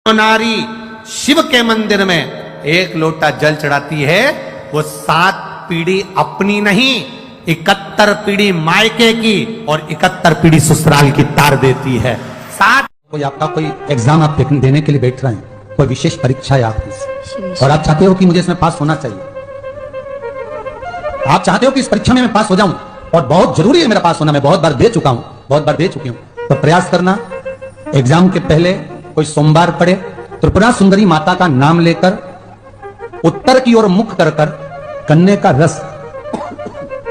नारी शिव के मंदिर में एक लोटा जल चढ़ाती है, वो 7 पीढ़ी अपनी नहीं 71 पीढ़ी मायके की और 71 पीढ़ी ससुराल की तार देती है। 7 कोई आपका कोई एग्जाम आप देने के लिए बैठ रहे हैं, कोई विशेष परीक्षा है आपकी और आप चाहते हो कि मुझे इसमें पास होना चाहिए, आप चाहते हो कि इस परीक्षा में मैं पास हो जाऊं और बहुत जरूरी है मेरा पास होना, मैं बहुत बार दे चुका हूं, बहुत बार दे चुकी हूं, तो प्रयास करना एग्जाम के पहले कोई सोमवार पढ़े, त्रिपुरा सुंदरी माता का नाम लेकर उत्तर की ओर मुख कर कर गन्ने का रस,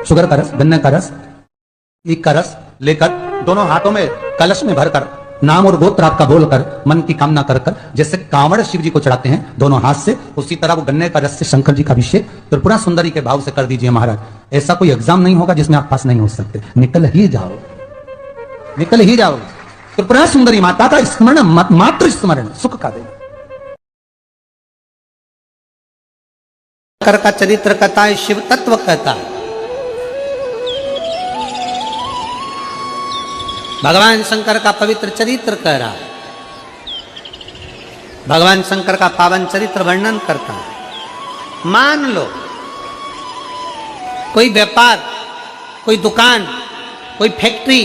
शुगर का रस, गन्ने का रस, ईख का रस लेकर दोनों हाथों में कलश में भरकर नाम और गोत्र आपका बोलकर मन की कामना कर कर, जैसे कांवड़ शिव जी को चढ़ाते हैं दोनों हाथ से, उसी तरह वो गन्ने का रस से शंकर जी का अभिषेक त्रिपुरा सुंदरी के भाव से कर दीजिए महाराज। ऐसा कोई एग्जाम नहीं होगा जिसमें आप पास नहीं हो सकते, निकल ही जाओ, निकल ही जाओ। त्रिपुरा सुंदरी माता का स्मरण, मात्र स्मरण सुख का देना। शंकर का चरित्र कहता है, शिव तत्व कहता है। भगवान शंकर का पवित्र चरित्र कह रहा है, भगवान शंकर का पावन चरित्र वर्णन करता है। मान लो कोई व्यापार, कोई दुकान, कोई फैक्ट्री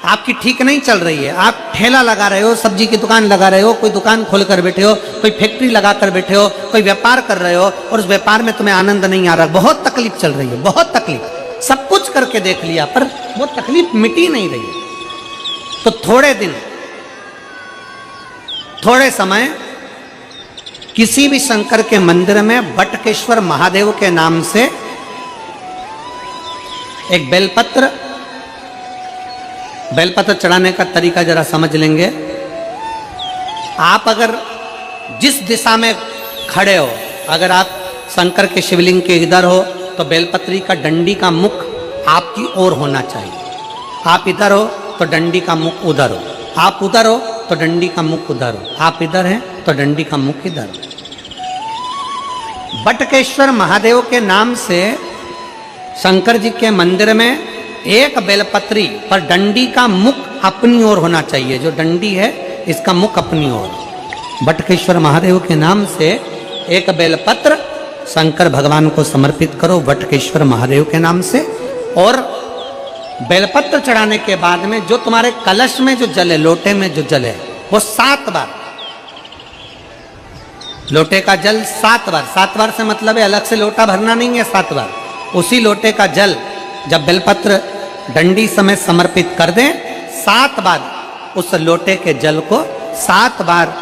आपकी ठीक नहीं चल रही है, आप ठेला लगा रहे हो, सब्जी की दुकान लगा रहे हो, कोई दुकान खोल कर बैठे हो, कोई फैक्ट्री लगा कर बैठे हो, कोई व्यापार कर रहे हो और उस व्यापार में तुम्हें आनंद नहीं आ रहा, बहुत तकलीफ चल रही है, बहुत तकलीफ, सब कुछ करके देख लिया पर वो तकलीफ मिटी नहीं रही है, तो थोड़े दिन, थोड़े समय किसी भी शंकर के मंदिर में बटकेश्वर महादेव के नाम से एक बेलपत्र चढ़ाने का तरीका जरा समझ लेंगे। आप अगर जिस दिशा में खड़े हो, अगर आप शंकर के शिवलिंग के इधर हो तो बेलपत्री का डंडी का मुख आपकी ओर होना चाहिए, आप इधर हो तो डंडी का मुख उधर हो, आप उधर हो तो डंडी का मुख उधर हो, आप इधर हैं तो डंडी का मुख इधर हो। बटकेश्वर महादेव के नाम से शंकर जी के मंदिर में एक बेलपत्री पर डंडी का मुख अपनी ओर होना चाहिए, जो डंडी है इसका मुख अपनी ओर। बटकेश्वर महादेव के नाम से एक बेलपत्र शंकर भगवान को समर्पित करो बटकेश्वर महादेव के नाम से, और बेलपत्र चढ़ाने के बाद में जो तुम्हारे कलश में जो जल है, लोटे में जो जल है, वो 7 बार, लोटे का जल 7 बार, 7 बार से मतलब है अलग से लोटा भरना नहीं है, 7 बार उसी लोटे का जल जब बेलपत्र डंडी समय समर्पित कर दें, 7 बार उस लोटे के जल को 7 बार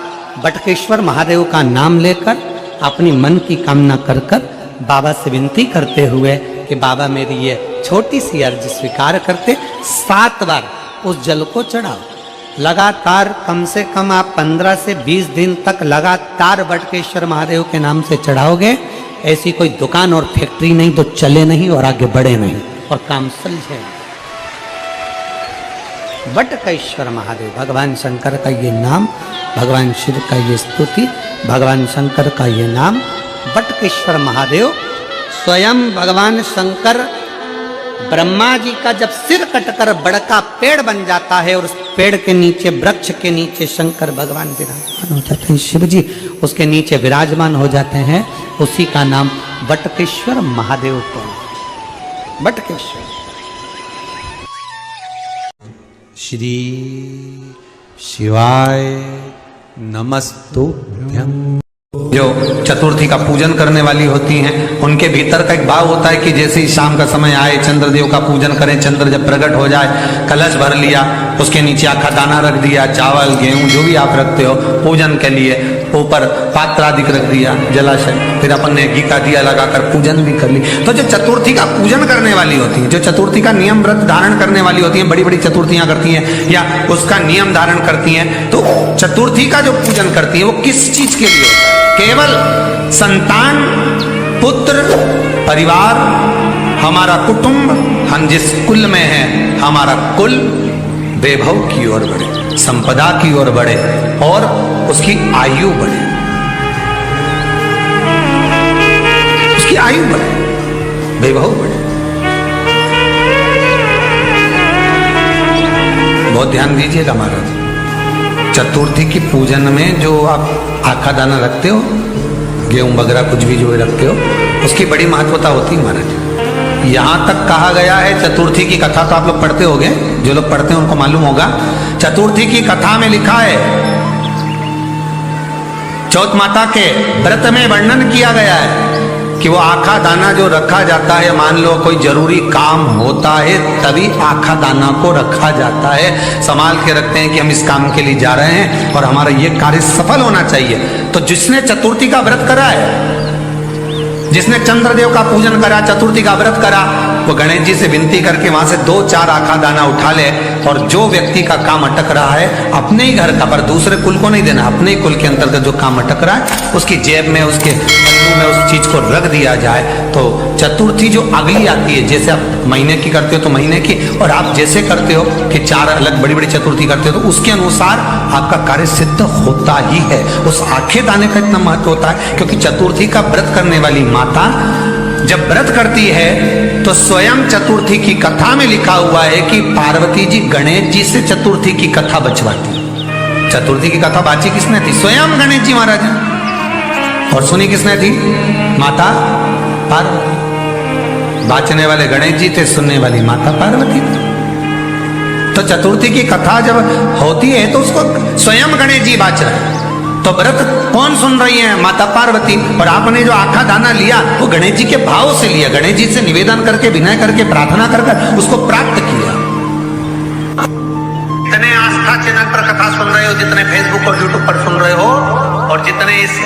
बटकेश्वर महादेव का नाम लेकर अपनी मन की कामना कर कर बाबा से विनती करते हुए कि बाबा मेरी ये छोटी सी अर्ज स्वीकार करते, 7 बार उस जल को चढ़ाओ। लगातार कम से कम आप 15 से 20 दिन तक लगातार बटकेश्वर महादेव के नाम से चढ़ाओगे, ऐसी कोई दुकान और फैक्ट्री नहीं तो चले नहीं और आगे बढ़े नहीं और काम सुलझे। बटकेश्वर महादेव, भगवान शंकर का ये नाम, भगवान शिव का ये स्तुति, भगवान शंकर का ये नाम बटकेश्वर महादेव। स्वयं भगवान शंकर ब्रह्मा जी का जब सिर कटकर बड़का पेड़ बन जाता है और उस पेड़ के नीचे, वृक्ष के नीचे शंकर भगवान विराजमान हो जाते हैं, शिव जी उसके नीचे विराजमान हो जाते हैं, उसी का नाम बटकेश्वर महादेव को, बटकेश्वर। श्री शिवाय नमस्तुभ्यं। जो चतुर्थी का पूजन करने वाली होती हैं, उनके भीतर का एक भाव होता है कि जैसे ही शाम का समय आए चंद्रदेव का पूजन करें, चंद्र जब प्रकट हो जाए, कलश भर लिया, उसके नीचे आखा दाना रख दिया, चावल गेहूं जो भी आप रखते हो पूजन के लिए, ऊपर पात्र आदि रख दिया, जलाशय, फिर अपन ने घी का दिया लगाकर पूजन भी कर ली। तो जो चतुर्थी का पूजन करने वाली होती है, जो चतुर्थी का नियम व्रत धारण करने वाली होती हैं, बड़ी बड़ी चतुर्थियां करती हैं या उसका नियम धारण करती हैं, तो चतुर्थी का जो पूजन करती है वो किस चीज के लिए होता है? केवल संतान, पुत्र, परिवार, हमारा कुटुंब, हम जिस कुल में हैं, हमारा कुल वैभव की ओर बढ़े, संपदा की ओर बढ़े और उसकी आयु बढ़े, उसकी आयु बढ़े, वैभव बढ़े। बहुत ध्यान दीजिएगा महाराज, चतुर्थी की पूजन में जो आप आखा दाना रखते हो, गेहूं वगैरह कुछ भी जो रखते हो, उसकी बड़ी महत्वता होती है महाराज। यहाँ तक कहा गया है, चतुर्थी की कथा तो आप लोग पढ़ते होंगे, जो लोग पढ़ते हैं उनको मालूम होगा। चतुर्थी की कथा में लिखा है, चौथ माता के व्रत में वर्णन किया गया है कि वो आखा दाना जो रखा जाता है, मान लो कोई जरूरी काम होता है तभी आखा दाना को रखा जाता है, संभाल के रखते हैं कि हम इस काम के लिए जा रहे हैं और हमारा ये कार्य सफल होना चाहिए। तो जिसने चतुर्थी का व्रत करा है, जिसने चंद्रदेव का पूजन करा, चतुर्थी का व्रत करा, वो गणेश जी से विनती करके वहां से 2-4 आखा दाना उठा ले, और जो व्यक्ति का काम अटक रहा है अपने ही घर का, पर दूसरे कुल को नहीं देना, अपने ही कुल के अंतर्गत जो काम अटक रहा है उसकी जेब में, उसके पल्लू में उस चीज को रख दिया जाए। तो चतुर्थी जो अगली आती है, जैसे आप महीने की करते हो तो महीने की, और आप जैसे करते हो कि 4 अलग बड़ी बड़ी चतुर्थी करते हो तो उसके अनुसार आपका कार्य सिद्ध होता ही है। उस आखे दाने का इतना महत्व होता है क्योंकि चतुर्थी का व्रत करने वाली माता जब व्रत करती है तो स्वयं चतुर्थी की कथा में लिखा हुआ है कि पार्वती जी गणेश जी से चतुर्थी की कथा बचवाती। चतुर्थी की कथा बाची किसने थी? स्वयं गणेश जी महाराज। और सुनी किसने थी? माता पार्वती। बाचने वाले गणेश जी थे, सुनने वाली माता पार्वती थी। तो चतुर्थी की कथा जब होती है तो उसको स्वयं गणेश जी बाच रहे हैं। तो व्रत कौन सुन रही है? माता पार्वती। और आपने जो आखा दाना लिया वो गणेश जी के भाव से लिया, गणेश जी से निवेदन करके, विनय करके, प्रार्थना कर उसको प्राप्त किया। जितने आस्था चैनल पर कथा सुन रहे हो, जितने फेसबुक और यूट्यूब पर सुन रहे हो, और जितने इस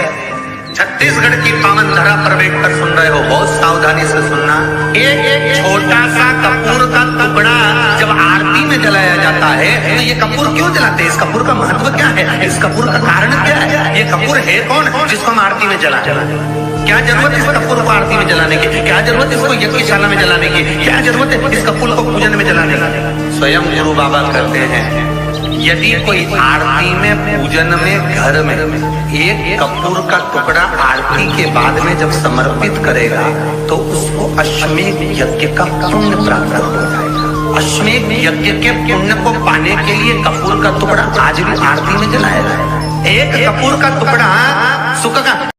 छत्तीसगढ़ की पावन धरा पर बैठकर सुन रहे हो, बहुत सावधानी से सुनना। एक छोटा सा कपूर का टुकड़ा जब आरती में जलाया जाता है तो ये कपूर क्यों जलाते हैं? इस कपूर का महत्व क्या है? इस कपूर का कारण क्या है? ये कपूर है कौन जिसको हम आरती में जलाते हैं? क्या जरूरत इस कपूर को आरती में जलाने की? क्या जरूरत इसको यज्ञशाला में जलाने की? क्या जरूरत है इस कपूर को पूजन में जलाने की? स्वयं गुरु बाबा कहते हैं, यदि कोई आरती में, पूजन में, घर में एक कपूर का टुकड़ा आरती के बाद में जब समर्पित करेगा तो उसको अश्वमेध यज्ञ का पुण्य प्राप्त हो जाएगा। अश्वमेध यज्ञ के पुण्य को पाने के लिए कपूर का टुकड़ा आज भी आरती में जलाया जाए। एक कपूर का टुकड़ा सुख का